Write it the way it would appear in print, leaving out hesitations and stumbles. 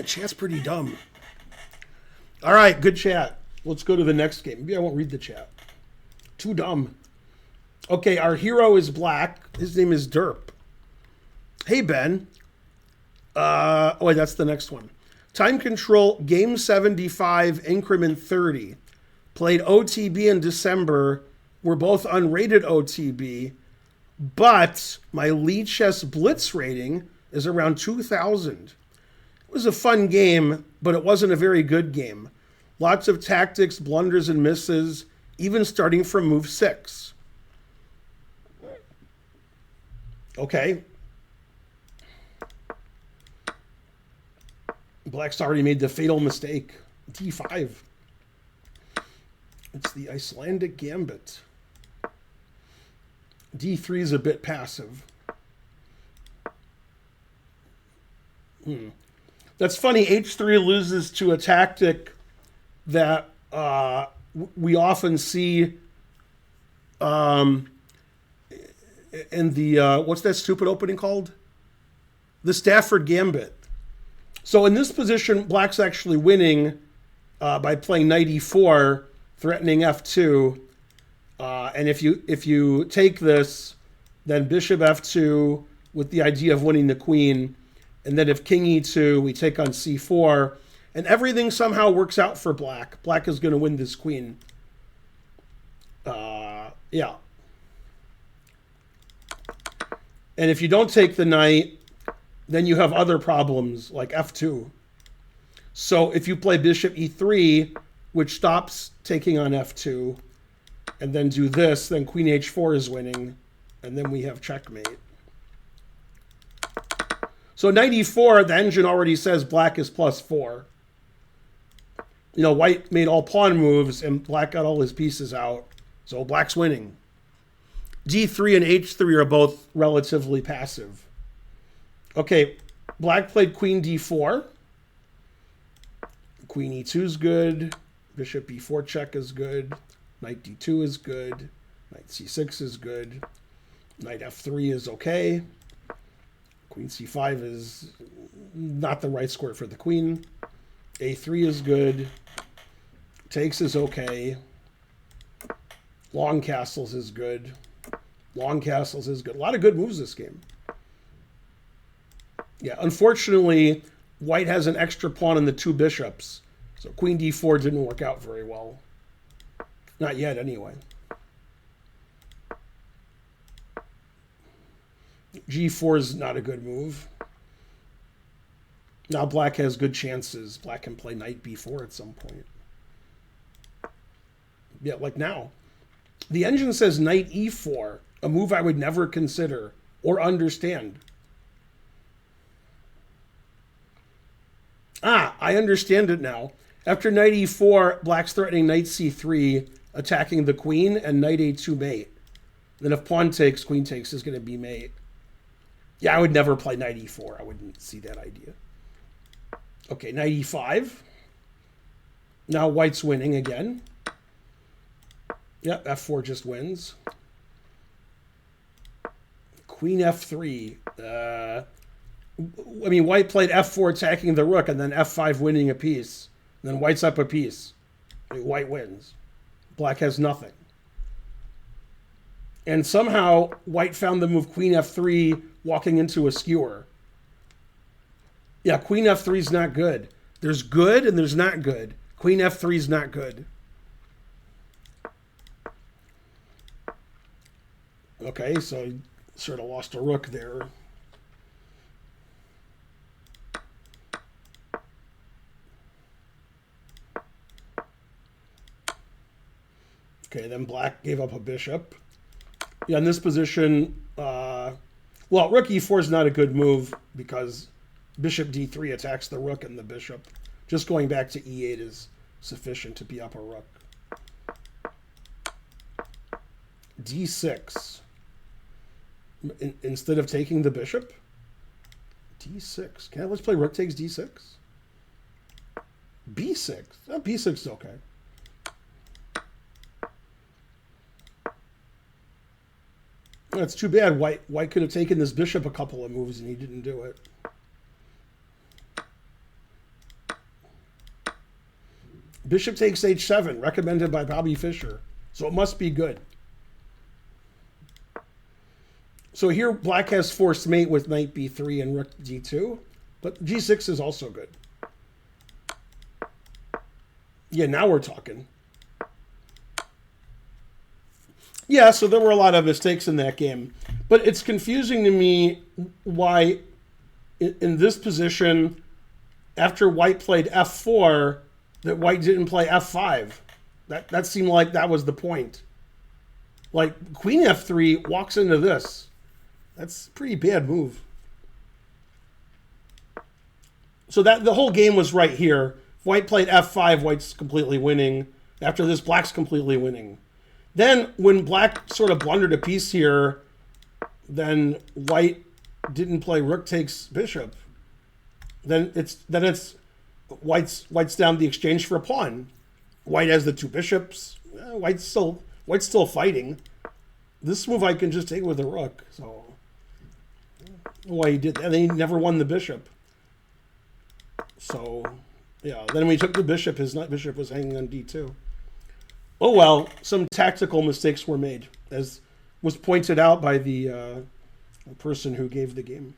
Chat's pretty dumb. All right, good chat. Let's go to the next game. Maybe I won't read the chat. Too dumb. Okay, our hero is black. His name is Derp. Hey, Ben. Oh, wait, that's the next one. Time Control, Game 75, Increment 30. Played OTB in December. We're both unrated OTB. But my lead chess blitz rating is around 2,000. It was a fun game, but it wasn't a very good game. Lots of tactics, blunders, and misses, even starting from move 6. Okay. Black's already made the fatal mistake. D5. It's the Icelandic gambit. D3 is a bit passive. That's funny. H3 loses to a tactic that we often see in the, what's that stupid opening called? The Stafford Gambit. So in this position, Black's actually winning by playing knight e4, threatening f2. And if you take this, then bishop f2 with the idea of winning the queen. And then if king e2, we take on c4. And everything somehow works out for Black. Black is going to win this queen. Yeah. And if you don't take the knight, then you have other problems like f2. So if you play bishop e3, which stops taking on f2, and then do this, then queen h4 is winning, and then we have checkmate. So knight e4, the engine already says Black is +4. You know, White made all pawn moves, and Black got all his pieces out, so Black's winning. d3 and h3 are both relatively passive. Okay, Black played queen d4. Queen e2 is good. Bishop e4 check is good. Knight d2 is good. Knight c6 is good. Knight f3 is okay. Queen c5 is not the right square for the queen. a3 is good. Takes is okay. Long castles is good. Long castles is good. A lot of good moves this game. Yeah, unfortunately, White has an extra pawn in the two bishops. So queen d4 didn't work out very well. Not yet, anyway. g4 is not a good move. Now Black has good chances. Black can play knight b4 at some point. Yeah, like now. The engine says knight e4, a move I would never consider or understand. Ah, I understand it now. After knight e4, Black's threatening knight c3, attacking the queen, and knight a2 mate. Then if pawn takes, queen takes is going to be mate. Yeah, I would never play knight e4. I wouldn't see that idea. Okay, knight e5. Now White's winning again. Yep, f4 just wins. Queen f3. I mean, White played f4 attacking the rook and then f5 winning a piece. And then White's up a piece. White wins. Black has nothing. And somehow White found the move queen f3 walking into a skewer. Yeah, queen f3 is not good. There's good and there's not good. Queen f3 is not good. Okay, so he sort of lost a rook there. Okay, then Black gave up a bishop. Yeah, in this position, well, rook e4 is not a good move because bishop d3 attacks the rook and the bishop. Just going back to e8 is sufficient to be up a rook. d6. Instead of taking the bishop? d6. Okay, let's play rook takes d6. b6. Oh, b6 is okay. That's too bad. White could have taken this bishop a couple of moves and he didn't do it. Bishop takes h7, recommended by Bobby Fischer. So it must be good. So here black has forced mate with knight b3 and rook d2. But g6 is also good. Yeah, now we're talking. Yeah, so there were a lot of mistakes in that game. But it's confusing to me why in this position, after white played f4, that white didn't play f5. That seemed like that was the point. Like, queen f3 walks into this. That's a pretty bad move. So that the whole game was right here. If white played f5, white's completely winning. After this, black's completely winning. Then, when black sort of blundered a piece here, then white didn't play rook takes bishop. Then it's white's down the exchange for a pawn. White has the two bishops. White's still fighting. This move I can just take with a rook. So why he did that? And he never won the bishop. So yeah, then when he took the bishop, his bishop was hanging on d2. Oh well, some tactical mistakes were made, as was pointed out by the person who gave the game.